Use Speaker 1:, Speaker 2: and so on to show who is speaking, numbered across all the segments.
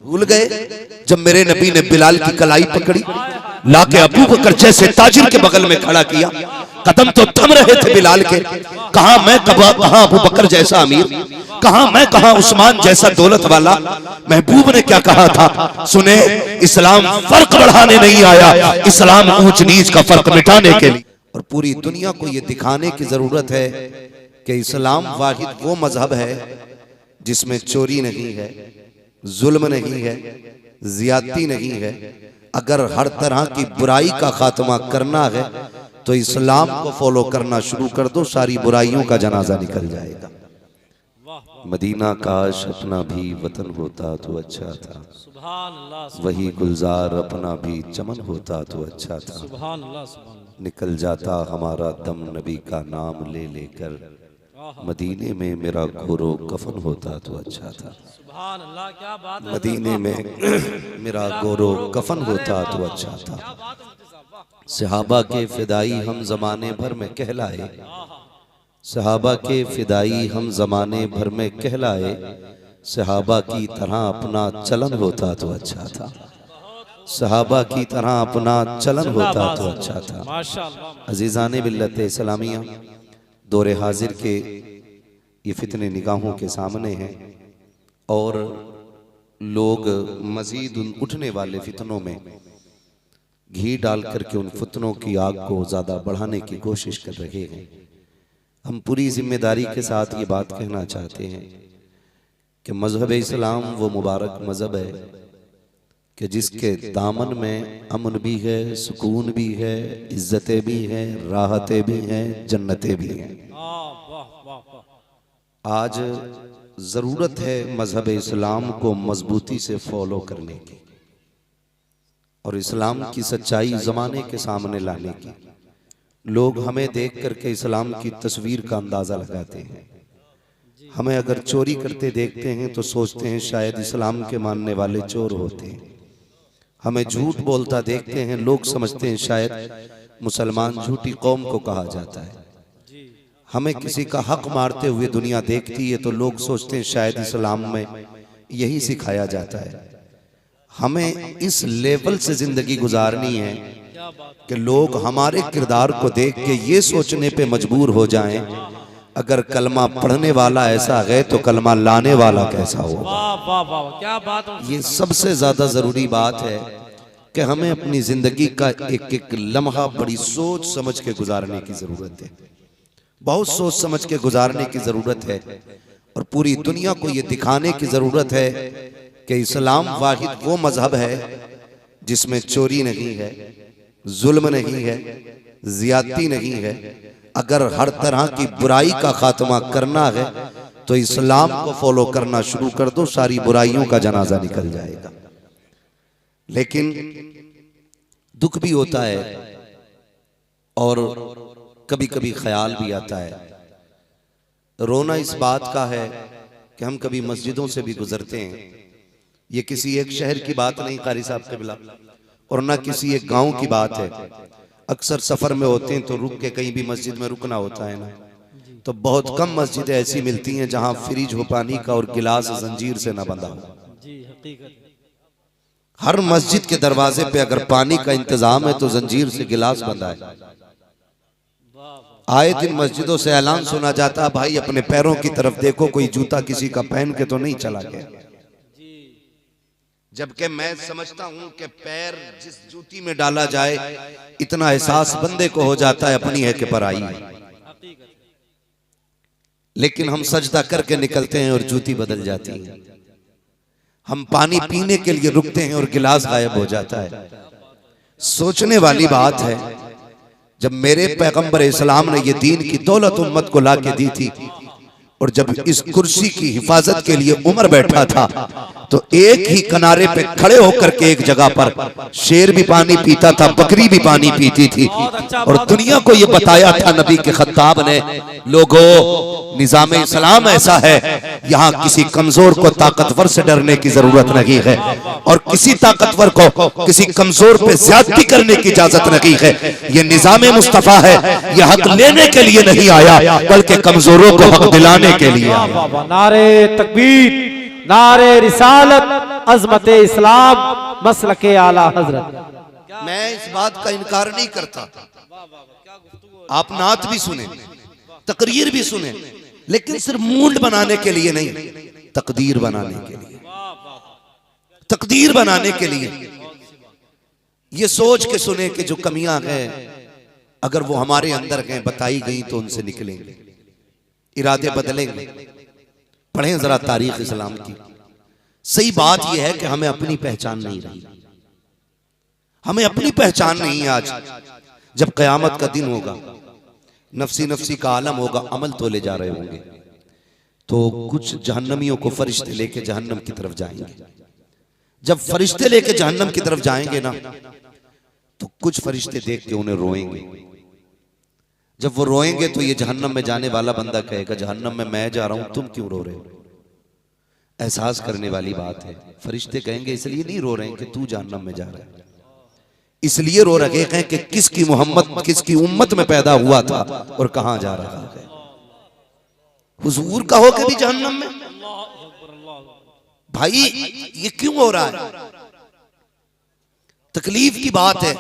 Speaker 1: भूल गए जब मेरे नबी ने बिलाल की कलाई पकड़ी, लाके अबू बकर जैसे ताजिर के बगल में खड़ा किया। कदम तो थम रहे थे बिलाल के, कहा मैं कहा अबू बकर जैसा अमीर, कहा मैं कहा उस्मान जैसा दौलत वाला। महबूब ने क्या कहा था सुने, इस्लाम फर्क बढ़ाने नहीं आया, इस्लाम ऊंच नीच का फर्क मिटाने के लिए। और पूरी दुनिया को यह दिखाने की जरूरत है कि इस्लाम वाहिद वो मजहब है जिसमें चोरी नहीं है, जुल्म नहीं है, ज्यादती नहीं है। अगर हर तरह की बुराई का खात्मा करना है तो इस्लाम को फॉलो करना शुरू कर दो, सारी बुराइयों का जनाजा निकल जाएगा। मदीना काश अपना भी वतन होता तो अच्छा था, वही गुलजार अपना भी चमन होता तो अच्छा था। निकल जाता हमारा दम नबी का नाम ले लेकर, मदीने में मेरा गोरो कफन होता तो अच्छा था। मदीने में मेरा गोरो कफन होता तो अच्छा था। सहाबा के फिदाई हम जमाने भर में कहलाए, सहाबा के फिदाई हम जमाने भर में कहलाए। सहाबा की तरह अपना चलन होता तो अच्छा था, सहाबा की तरह अपना चलन होता तो अच्छा था। अजीज़ाने मिल्लत इस्लामिया, दौरे हाजिर के ये फितने निगाहों के सामने हैं और लोग मजीद उन उठने वाले फितनों में घी डाल करके उन फितनों की आग को ज़्यादा बढ़ाने की कोशिश कर रहे हैं। हम पूरी जिम्मेदारी के साथ ये बात कहना चाहते हैं कि मजहब इस्लाम वो मुबारक मजहब है कि जिसके दामन में अमन भी है, सुकून भी है, इज्जतें भी हैं, राहतें भी हैं, जन्नतें भी हैं। आज ज़रूरत है मजहब इस्लाम को मजबूती से फॉलो करने की और इस्लाम की सच्चाई ज़माने के सामने लाने की। लोग हमें देख करके इस्लाम की तस्वीर का अंदाज़ा लगाते हैं। हमें अगर चोरी करते देखते हैं तो सोचते हैं शायद इस्लाम के मानने वाले चोर होते हैं। हमें झूठ बोलता देखते हैं, लोग समझते हैं शायद मुसलमान झूठी कौम को कहा जाता है। हमें किसी का हक मारते हुए दुनिया देखती है तो लोग सोचते हैं शायद इस्लाम में यही सिखाया जाता है। हमें इस लेवल से जिंदगी गुजारनी है कि लोग हमारे किरदार को देख के ये सोचने पे मजबूर हो जाएं, अगर कलमा पढ़ने वाला ऐसा है तो कलमा लाने वाला कैसा होगा। क्या बात। ये सबसे ज्यादा जरूरी बात है कि हमें अपनी जिंदगी का एक एक लम्हा बड़ी सोच समझ के गुजारने की जरूरत है, बहुत सोच समझ के गुजारने की जरूरत है। और पूरी दुनिया को ये दिखाने की जरूरत है कि इस्लाम वाहिद वो मजहब है जिसमें चोरी नहीं है, जुल्म नहीं है, ज्यादती नहीं है। अगर हर तरह की बुराई का खात्मा करना है तो इस्लाम को फॉलो करना शुरू कर दो, सारी बुराइयों का जनाजा निकल जाएगा। लेकिन दुख भी होता है और कभी कभी ख्याल भी आता है। रोना इस बात का है कि हम कभी मस्जिदों से भी गुजरते हैं। ये किसी एक शहर की बात नहीं कारी साहब क़िबला, और ना किसी एक गांव की बात है। अक्सर सफर में होते हैं तो रुक के कहीं भी मस्जिद में रुकना होता है ना, तो बहुत कम मस्जिदें ऐसी मिलती हैं जहां फ्रिज हो पानी का और गिलास जंजीर से ना बंधा हो। हर मस्जिद के दरवाजे पे अगर पानी का इंतजाम है तो जंजीर से गिलास बंधा है। आए दिन मस्जिदों से ऐलान सुना जाता, भाई अपने पैरों की तरफ देखो, कोई जूता किसी का पहन के तो नहीं चला गया। जबकि मैं समझता हूं कि पैर जिस जूती में डाला जाए इतना एहसास बंदे को हो जाता है अपनी है कि पराई है। लेकिन हम सजदा करके निकलते हैं और जूती बदल जाती है। हम पानी पीने के लिए रुकते हैं और गिलास गायब हो जाता है। सोचने वाली बात है, जब मेरे पैगंबर इस्लाम ने ये दीन की दौलत उम्मत को ला के दी थी और जब इस कुर्सी की हिफाजत के लिए उमर बैठा था तो एक ही किनारे पे खड़े होकर के एक जगह पर शेर भी पानी पीता था, बकरी भी पानी पीती थी। और दुनिया को ये बताया था नबी के खत्ताब ने, लोगों निजाम इस्लाम ऐसा है, यहाँ किसी कमजोर को ताकतवर से डरने की जरूरत नहीं है और किसी ताकतवर को किसी कमजोर पे ज्यादती करने की इजाजत नहीं है। ये निजाम मुस्तफा है, यह हक लेने के लिए नहीं आया बल्कि कमजोरों को हक दिलाने के लिए।
Speaker 2: नारे तकबीर, नारे रिसालत, अजमत इस्लाम मसलके आला हजरत।
Speaker 1: मैं इस बात का इनकार नहीं करता, आप नात भी सुने, तकरीर भी सुने, लेकिन सिर्फ मूड बनाने के लिए नहीं, तकदीर बनाने के लिए, तकदीर बनाने के लिए। ये सोच के सुने कि जो कमियां हैं अगर वो हमारे अंदर हैं, बताई गई तो उनसे निकलेंगे, इरादे बदलेंगे। पढ़ें जरा तारीख इस्लाम की। सही बात यह है कि हमें अपनी पहचान नहीं रही, हमें अपनी पहचान नहीं है। आज जब क़यामत का दिन होगा, नफसी नफसी का आलम होगा, अमल तो ले जा रहे होंगे, तो कुछ जहन्नमियों को फरिश्ते लेके जहन्नम की तरफ जाएंगे। जब फरिश्ते लेके जहन्नम की तरफ जाएंगे ना, तो कुछ फरिश्ते देख के उन्हें रोएंगे। जब वो रोएंगे तो ये जहन्नम में जाने वाला बंदा कहेगा, जहन्नम में मैं जा रहा हूं, तुम क्यों रो रहे हो? एहसास करने वाली बात है। फरिश्ते कहेंगे इसलिए नहीं रो रहे हैं कि तू जहन्नम में जा रहा है, इसलिए रो रहे हैं कि किसकी मोहम्मद किसकी उम्मत में पैदा हुआ था और कहां जा रहा है। हुजूर का हो के भी जहन्नम में। भाई ये क्यों हो रहा है? तकलीफ की बात है,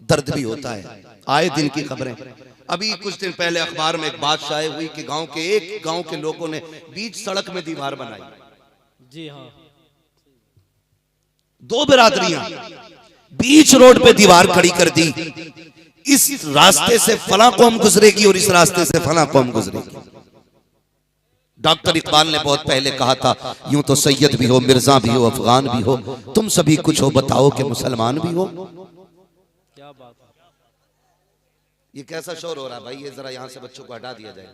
Speaker 1: दर्द भी होता है। आए दिन की खबरें, अभी कुछ दिन पहले अखबार में एक बात शाये हुई कि एक गांव के लोगों ने बीच सड़क में दीवार बनाई।
Speaker 2: जी हाँ,
Speaker 1: दो बिरादरियां बीच रोड पे दीवार खड़ी कर दी। इस रास्ते से फला कौम गुजरेगी और इस रास्ते से फला कौम गुजरेगी। डॉक्टर इकबाल ने बहुत पहले कहा था, यूं तो सैयद भी हो, मिर्जा भी हो, अफगान भी हो, तुम सभी कुछ हो, बताओ कि मुसलमान भी हो।
Speaker 2: क्या बात है।
Speaker 1: ये कैसा शोर हो रहा है भाई? ये जरा यहां से बच्चों को हटा दिया जाए।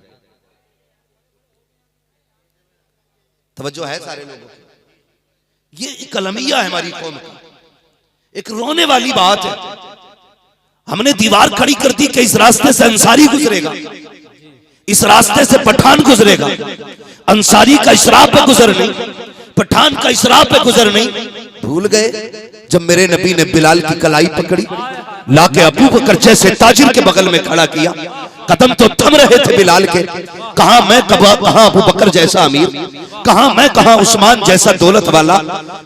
Speaker 1: तवज्जो है सारे लोगों की? ये एक अलमिया है हमारी कौम का, एक रोने वाली बात है। हमने दीवार खड़ी कर दी कि इस रास्ते से अंसारी गुजरेगा, इस रास्ते से पठान गुजरेगा। अंसारी का इशराब पे गुजर नहीं, पठान का इशराब पे गुजर नहीं। भूल गए जब मेरे नबी ने बिलाल की कलाई पकड़ी, लाके अबू बकर जैसे ताजिर के बगल में खड़ा किया, कदम तो थम रहे थे बिलाल के। कहां मैं, कहां अबू बकर जैसा अमीर, कहां मैं, कहां उस्मान जैसा दौलत वाला।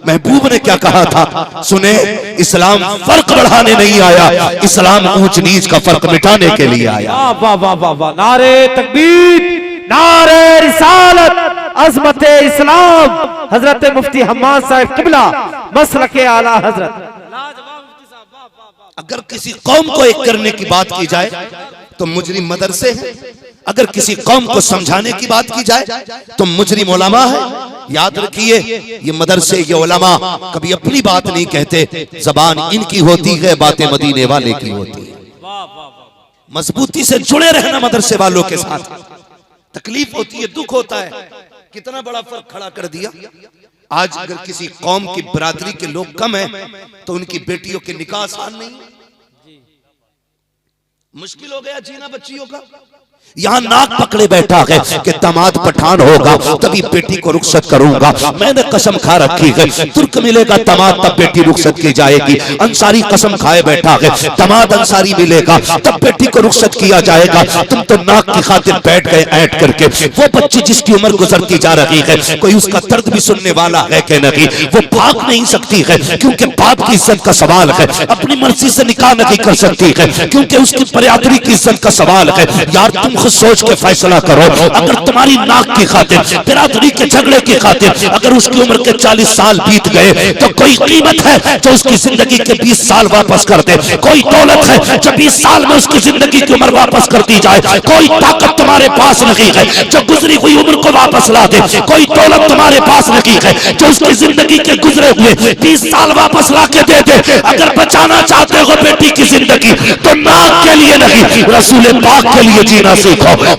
Speaker 1: महबूब ने क्या कहा था सुने, इस्लाम फर्क बढ़ाने नहीं आया, इस्लाम ऊंच नीच का फर्क मिटाने के लिए आया।
Speaker 2: वाह वाह वाह वाह, नारे तकबीर, नारे रिसालत, अज़मत इस्लाम, हजरत मुफ्ती हम्माद साहब किबला मसलके आला हजरत।
Speaker 1: अगर किसी कौम को एक करने की बात की जाए तो मुजरिम मदरसे हैं, अगर किसी कौम को समझाने की बात की जाए तो मुजरिम उलमा है। याद रखिए, ये मदरसे, ये उलमा कभी अपनी बात नहीं कहते, जबान इनकी होती है, बातें मदीने वाले की होती है। मजबूती से जुड़े रहना मदरसे वालों के साथ। तकलीफ होती है, दुख होता है, कितना बड़ा फर्क खड़ा कर दिया। आज अगर किसी कौम की बरादरी के लोग कम हैं तो उनकी बेटियों के निकाह आसान नहीं, मुश्किल हो गया जीना बच्चियों का। यहाँ नाक पकड़े बैठा है कि दामाद पठान होगा तभी बेटी को रुखसत करूंगा। मैंने कसम खा रखी है, तुर्क मिलेगा दामाद तब बेटी रुखसत की जाएगी। अंसारी कसम खाए बैठा है, दामाद अंसारी मिलेगा तब बेटी को रुखसत किया जाएगा। तुम तो नाक की खातिर बैठ गए ऐट करके। वो बच्ची जिसकी उम्र गुजरती जा रही है, कोई उसका दर्द भी सुनने वाला है कि नहीं? वो भाग नहीं सकती है क्योंकि बाप की इज्जत का सवाल है। अपनी मर्जी से निकाह नहीं कर सकती है क्योंकि उसकी बरादरी की इज्जत का सवाल है। यार तुम खुद सोच के फैसला करो, अगर तुम्हारी नाक की खातिर, बिरादरी के झगड़े की खातिर अगर उसकी उम्र के 40 साल बीत गए तो कोई कीमत है जो उसकी जिंदगी के 20 साल वापस कर दे? कोई दौलत है जो 20 साल में उसकी जिंदगी की उम्र वापस कर दी जाए? कोई ताकत तुम्हारे पास नहीं है जो गुजरी हुई उम्र को वापस ला दे? कोई दौलत तुम्हारे पास नहीं है जो उसकी जिंदगी के गुजरे हुए 20 साल वापस ला के दे दे? अगर बचाना चाहते हो बेटी की जिंदगी तो नाक के लिए नहीं, रसूल पाक के लिए जीना सीखो,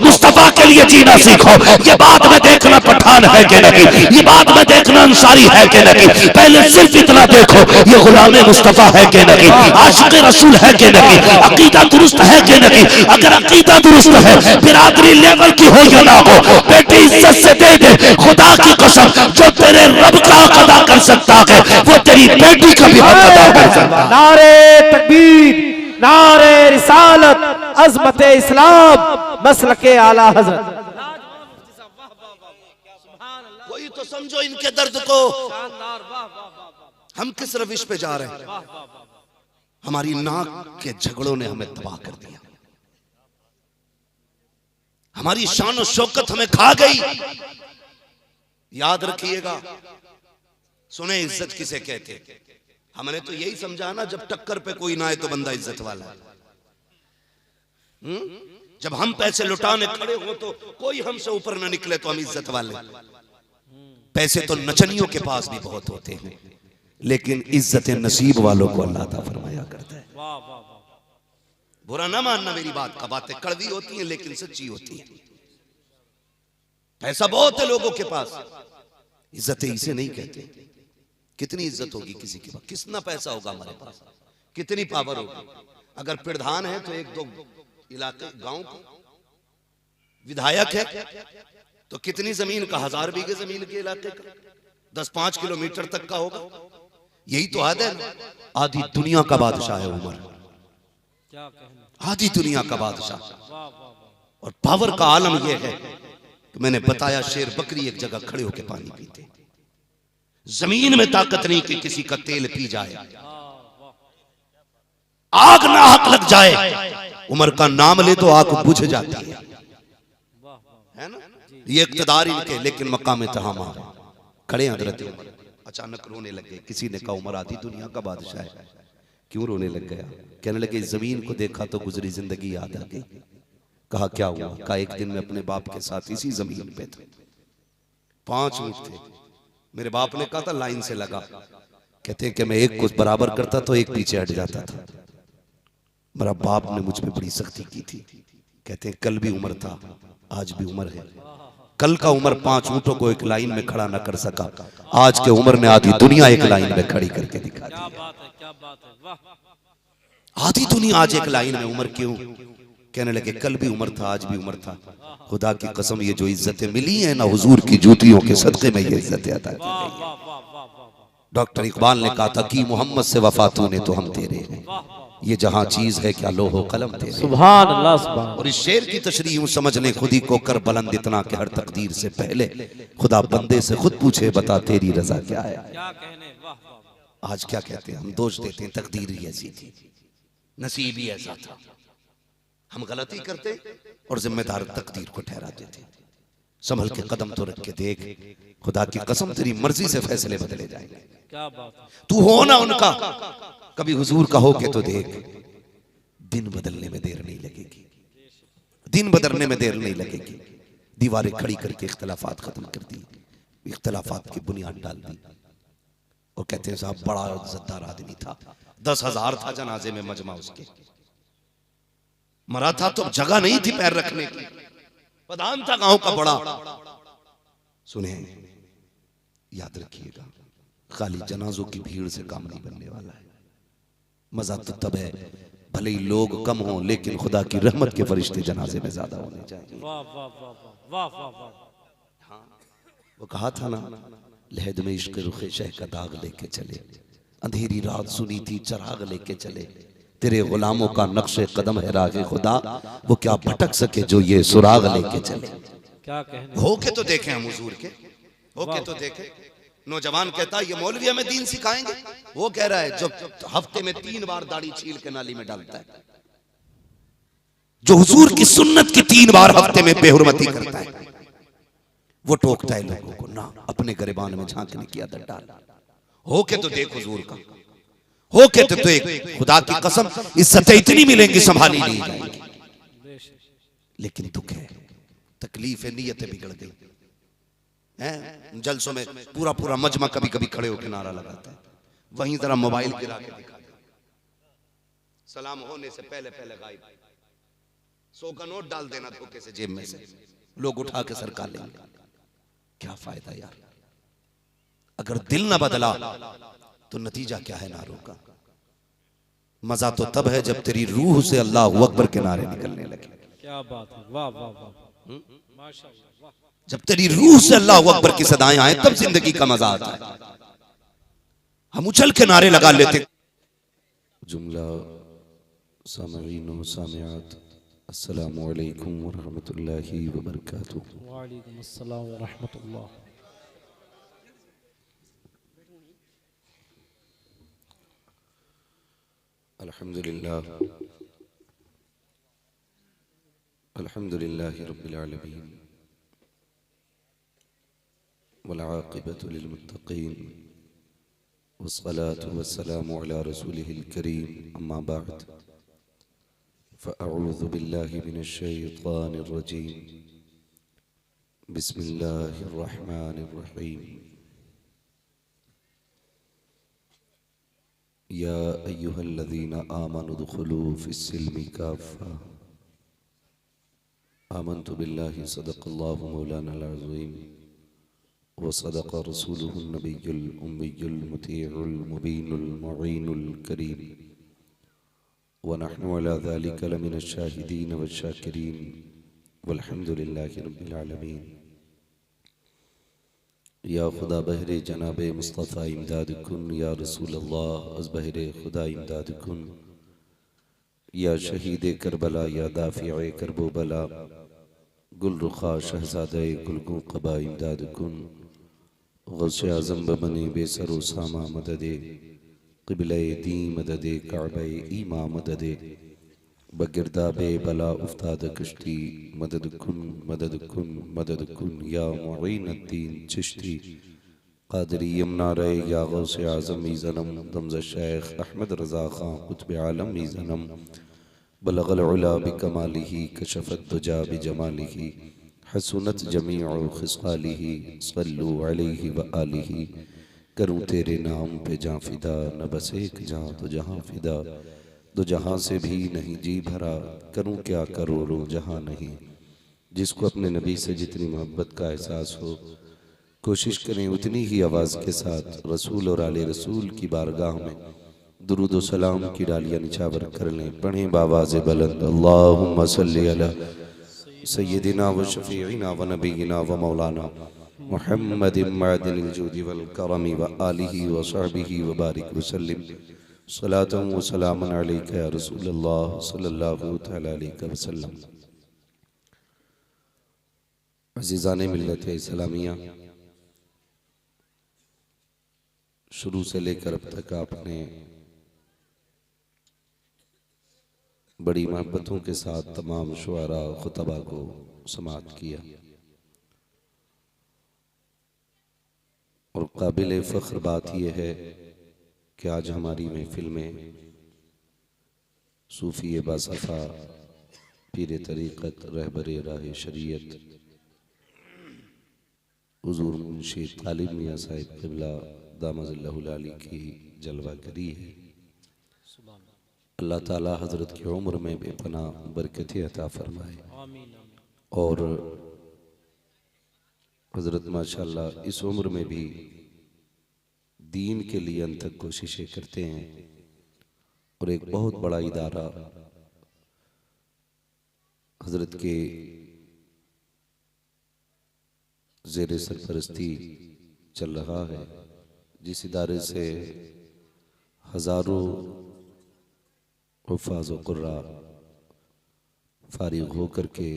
Speaker 1: मुस्तफा के लिए जीना सीखो। ये बात में देखना पठान है कि नहीं, ये बात में देखना अंसारी है कि नहीं, पहले सिर्फ इतना देखो ये गुलाम मुस्तफा है कि नहीं, आशिक रसूल है कि नहीं, अकीदा दुरुस्त है कि नहीं। अगर अकीदा दुरुस्त है, बिरादरी लेवल की हो या ना हो, बेटी इज्जत से दे दे। खुदा की कसम, जो तेरे रब का हक अदा कर सकता है वो तेरी बेटी का भी हक अदा कर सकता है।
Speaker 2: नारे तकबीर, नारे रिसालत, अज़मत इस्लाम, मसलके आला हजरत।
Speaker 1: कोई तो समझो इनके दर्द को।
Speaker 2: शानदार, वाह वाह वाह वाह,
Speaker 1: हम किस रविश पे जा रहे हैं?
Speaker 2: वाह वाह वाह,
Speaker 1: हमारी नाक के झगड़ों ने हमें तबाह कर दिया, हमारी शान और शौकत हमें खा गई। याद रखिएगा, सुने इज्जत किसे कहते। हमने तो यही समझा ना, जब टक्कर पे कोई ना आए तो बंदा इज्जत वाला है। जब हम पैसे लुटाने खड़े हो तो कोई हमसे ऊपर ना निकले तो हम इज्जत वाले। पैसे तो नचनियों के पास भी बहुत होते हैं, लेकिन इज्जत नसीब वालों को अल्लाह ताला फरमाया करता है।
Speaker 2: वाह वाह वाह,
Speaker 1: बुरा ना मानना मेरी बात का, बातें कड़वी होती हैं लेकिन सच्ची होती हैं। पैसा बहुत है लोगों के पास, इज्जतें इसे नहीं कहते। कितनी इज्जत होगी किसी के पास, कितना पैसा होगा हमारे पास, कितनी पावर होगी। अगर प्रधान है तो एक दो इलाके गांव को, विधायक है तो कितनी जमीन का, 1000 बीघे जमीन के इलाके का, 10-5 किलोमीटर तक का होगा। यही तो हद है। आधी दुनिया का बादशाह है उमर,
Speaker 2: क्या कहना,
Speaker 1: आधी दुनिया का बादशाह।
Speaker 2: वाह वाह वाह,
Speaker 1: और पावर का आलम यह है कि मैंने बताया, शेर बकरी एक जगह खड़े होकर पानी पीते, जमीन में ताकत नहीं कि किसी का तेल पी जाए, आग ना हक लग जाए। उमर का नाम ले तो आग बुझ जाती है ना। ये इक्तदार इनके, लेकिन मकाम तहामा खड़े हजरत उमर अचानक रोने लगे। किसी ने कहा उमर आधी दुनिया का बादशाह है, क्यों रोने लग गया? कहने लगे जमीन को देखा तो गुजरी जिंदगी याद आ गई। कहा क्या हुआ? कहा एक दिन मैं अपने बाप के साथ इसी जमीन पे था, 5 ऊंट थे। मेरे बाप ने कहा था लाइन से लगा। कहते हैं कि मैं एक को बराबर करता तो एक पीछे हट जाता था। मेरा बाप ने मुझ पे बड़ी सख्ती की थी। कहते हैं कल भी उमर था, आज भी उमर है। कल का उमर 5 ऊंटों को एक लाइन में खड़ा ना कर सका, आज के उमर ने आधी दुनिया एक लाइन में खड़ी करके दिखा दी।
Speaker 2: क्या बात है, क्या बात है, वाह,
Speaker 1: आधी दुनिया आज एक लाइन में। उमर क्यों? कहने लगे कल भी उमर था, आज भी उमर था। खुदा की कसम, ये जो इज्जतें मिली हैं ना हुजूर की जूतियों के सदके में, ये इज्जतें अता की
Speaker 2: वाह
Speaker 1: गई।
Speaker 2: वाह वाह वाह वाह,
Speaker 1: डॉक्टर इकबाल ने कहा था कि मोहम्मद से वफा तूने तो हम तेरे हैं, ये जहां चीज है क्या लोहो कलम तेरे।
Speaker 2: सुभान अल्लाह, सुभान।
Speaker 1: और इस शेर की तशरीह यूं समझ लें, खुद ही को कर बुलंद इतना कि हर तकदीर से पहले खुदा बंदे से खुद पूछे बता तेरी रजा क्या है।
Speaker 2: क्या कहने, वाह वाह वाह,
Speaker 1: आज क्या कहते हैं हम? दोष देते हैं तकदीर ही ऐसी थी, नसीब ही ऐसा था। हम गलती करते और जिम्मेदार तकदीर को ठहराते थे। संभल के कदम तो रख के देख, खुदा की कसम तेरी मर्जी से फैसले बदले जाएंगे।
Speaker 2: क्या बात है,
Speaker 1: तू हो ना उनका, कभी हुजूर का हो के तो देख, दिन बदलने में देर नहीं लगेगी, दिन बदलने में देर नहीं लगेगी। दीवारें खड़ी करके इख्तलाफात खत्म कर दी, इख्तलाफात की बुनियाद डाल दी। और कहते हैं साहब बड़ा इज्जतदार आदमी था, 10,000 था जनाजे में मजमा उसके। मरा था तो जगह नहीं थी पैर रखने की, प्रधान था गांव का बड़ा। सुने, याद रखिएगा, खाली जनाजों की भीड़ से काम नहीं बनने वाला है। मजा तो तब है भले ही लोग कम हों, लेकिन खुदा की रहमत के फरिश्ते जनाजे में ज्यादा होने चाहिए।
Speaker 2: वाह वाह वाह वाह, वाह वाह वाह,
Speaker 1: वो कहा था ना, लहद में इश्क रुखे शह का दाग लेके चले, अंधेरी रात सुनी थी चराग लेके चले, तेरे गुलामों का नक्शे कदम है रागे खुदा, वो क्या भटक सके जो ये सुराग लेके चले।
Speaker 2: क्या कहने,
Speaker 1: हो के तो देखे हम हुजूर के, हो के तो देखे। नौजवान कहता है ये मौलवी हमें दीन सिखाएंगे, वो कह रहा है जो हफ्ते में 3 बार दाढ़ी छील के नाली में डालता है, जो हुजूर की सुन्नत की 3 बार हफ्ते में बेहुरमती करता है, वो टोकता है लोगों को ना अपने गरिबान में झांकने की आदत डाल। हो के तो देख हुजूर का, हो के तो देख। खुदा की कसम इज्जतें इतनी मिलेंगी संभाली नहीं जाएंगी। लेकिन दुख है, तकलीफ है, नीयतें बिगड़ गई हैं। जलसों में पूरा पूरा मजमा कभी कभी खड़े होकर नारा लगाता है, वहीं जरा मोबाइल गिरा के दिखा दे, सलाम होने से पहले पहले गायब, 100 का नोट डाल देना धोखे से जेब में से, लोग उठा के सरका लेंगे। क्या फायदा यार, अगर दिल ना बदला तो नतीजा क्या है नारों का। मजा तो तब है जब तेरी रूह से अल्लाह अकबर के नारे निकलने लगे।
Speaker 2: क्या बात है, वाह वाह वाह, माशाअल्लाह, वाह,
Speaker 1: जब तेरी रूह से अल्लाह अकबर की सदाएं आए तब जिंदगी का मजा आता है। हम उछल के नारे लगा लेते। जुमला सामईन व सामियात, अस्सलामु अलैकुम व रहमतुल्लाहि व बरकातुहू।
Speaker 2: वालेकुम अस्सलाम व रहमतुल्लाह।
Speaker 1: अल्हम्दुलिल्लाह रब्बिल आलमीन वल आक़िबतु लिल मुत्तक़ीन वस्सलातु वस्सलामु अला रसूलिहिल करीम अम्मा बअद फ़अऊज़ु बिल्लाहि मिनश शैतानिर रजीम बिस्मिल्लाहिर रहमानिर रहीम या अय्युहल्लज़ीना आमनु उदख़ुलू फ़िस्सिल्मि काफ़्फ़ा आमन्तु बिल्लाहि सदक़ल्लाहु मौलानाल अज़ीम व सदक़ रसूलुहुन नबियुल उम्मियुल मुतीउल मुबीनुल मुईनुल करीम व नहनु अला ज़ालिका लमिनश शाहिदीन वश्शाकिरीन वल्हम्दुलिल्लाहि रब्बिल आलमीन। या खुदा बहरे जनाबे मुस्तफ़ा इमदाद कुन, या रसूल अल्लाह अज़ बहरे खुदा इमदाद कुन, या शहीद करबला, या दाफ़िए करबो बला, गुल रुखा शहज़ादे गुलगुं क़बा इमदाद कुन, गौसे आज़म बबने बेसरो सामा मददे, क़िबले दी मददे, काबे ईमा मददे, बगिरदाबे बला उफ्ताद कश्ती मदद कुन मदद कुन मदद कुन, या मुईनुद्दीन चिश्ती क़ादरी यमुना रे, या गौसे आज़म मीज़नम दमज़ शेख अहमद रज़ा खां कुतुब आलम मीज़नम बलगल उला बिकमालिही कशफ़त दुजा बिजमालिही हसनत जमीउ खिसालिही सल्लु अलैहि व आलिही। करूँ तेरे नाम पे जाँ फिदा, न बस एक जाँ तो जहाँ फिदा, दो जहाँ से भी नहीं जी भरा, करूँ क्या करोड़ों जहाँ नहीं। जिसको अपने नबी से जितनी मोहब्बत का एहसास हो, कोशिश करें उतनी ही आवाज़ के साथ रसूल और आले रसूल की बारगाह में दुरूद व सलाम की डालियाँ निछावर कर लें। पढ़ें बावाज़ बुलंद अल्लाहुम्मा सल्ली अला सय्यदिना व शफ़ीइना व नबीना व मौलाना मुहम्मदिन मअदिनिल जूदि वल करमी व आलिहि व सहबिहि व बारिक वसल्लिम सलातन व सलामन अलैका या रसूलल्लाह सल्लल्लाहु तआला अलैहि वसल्लम। अज़ीज़ाने मिल्लत इस्लामिया, शुरू से लेकर अब तक आपने बड़ी मोहब्बतों के साथ तमाम शुआरा खुतबा को समाअत किया और काबिल फ़ख्र बात यह है कि आज हमारी महफिल में सूफ़ी बासफ़ा पीर तरीक़त रहबर राह शरीयत हुज़ूर मुंशी तालिब मियाँ साहिब क़िबला दामज़ल्लहुल आली की जलवागरी है। अल्लाह ताला हज़रत की उम्र में बेपनाह बरकतें अता फरमाए और हज़रत माशाअल्लाह इस उम्र में भी दीन के लिए अनथक कोशिशें करते हैं और एक बहुत बड़ा इदारा हज़रत के ज़ेरे सरपरस्ती चल रहा है, जिस इदारे से हज़ारों हुफ़ाज़ व क़ुर्रा फ़ारिग़ होकर के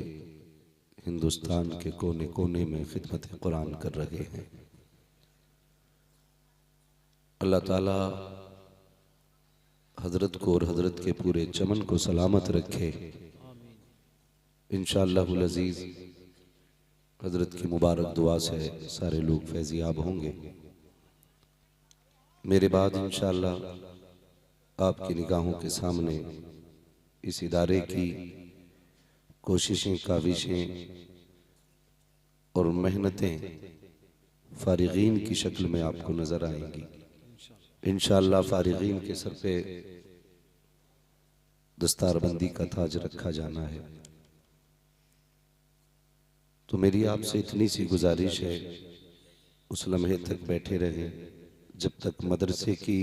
Speaker 1: हिंदुस्तान के कोने कोने में खिदमत कुरान कर रहे हैं। अल्लाह ताला हज़रत को और हज़रत के पूरे चमन को सलामत रखे। इंशाअल्लाहुल अज़ीज़ हज़रत की मुबारक दुआ से सारे लोग फैज़याब होंगे। मेरे बाद इंशाअल्लाह आपकी निगाहों के सामने इस इदारे की कोशिशें, काविशें और मेहनतें फ़ारिग़ीन की शक्ल में आपको नज़र आएंगी। इंशाअल्लाह फ़ारिग़ीन के सर पे दस्तारबंदी का ताज रखा जाना है। तो मेरी आपसे इतनी सी गुजारिश है, उस लम्हे तक बैठे रहें जब तक मदरसे की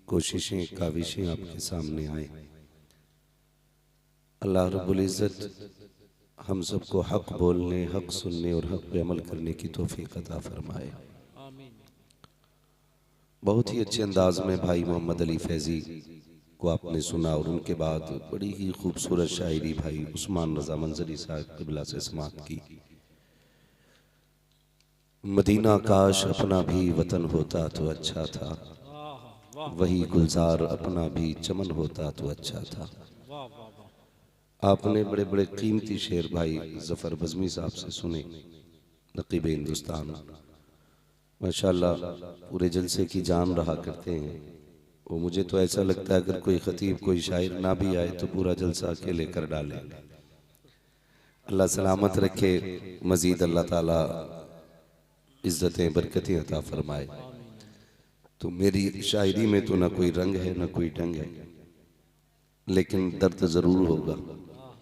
Speaker 1: कोशिशें, काविशें आपके सामने आए। अल्लाह रब्बुल इज़्ज़त हम सबको हक़ बोलने, हक़ सुनने और हक़ पे अमल करने की तौफ़ीक़ अता फरमाए। बहुत ही अच्छे अंदाज में भाई मोहम्मद अली फैज़ी को आपने सुना और उनके बाद बड़ी ही खूबसूरत शायरी भाई उस्मान रज़ा मंज़री साहब क़िबला से समाअत की। मदीना काश अपना भी वतन होता तो अच्छा था, वही गुलजार अपना भी चमन होता तो अच्छा था। आपने बड़े बड़े कीमती शेर भाई जफर बज़मी साहब से सुने, नकीब हिंदुस्तान, माशाल्लाह पूरे जलसे की जान रहा करते हैं। वो मुझे तो ऐसा लगता है अगर कोई खतीब कोई शायर ना भी आए तो पूरा जलसा अकेले कर डालेंगे। अल्लाह सलामत रखे, मजीद अल्लाह ताला इज्जतें बरकतें अता फरमाए। तो मेरी शायरी में तो ना कोई रंग है ना कोई ढंग है, लेकिन दर्द जरूर होगा।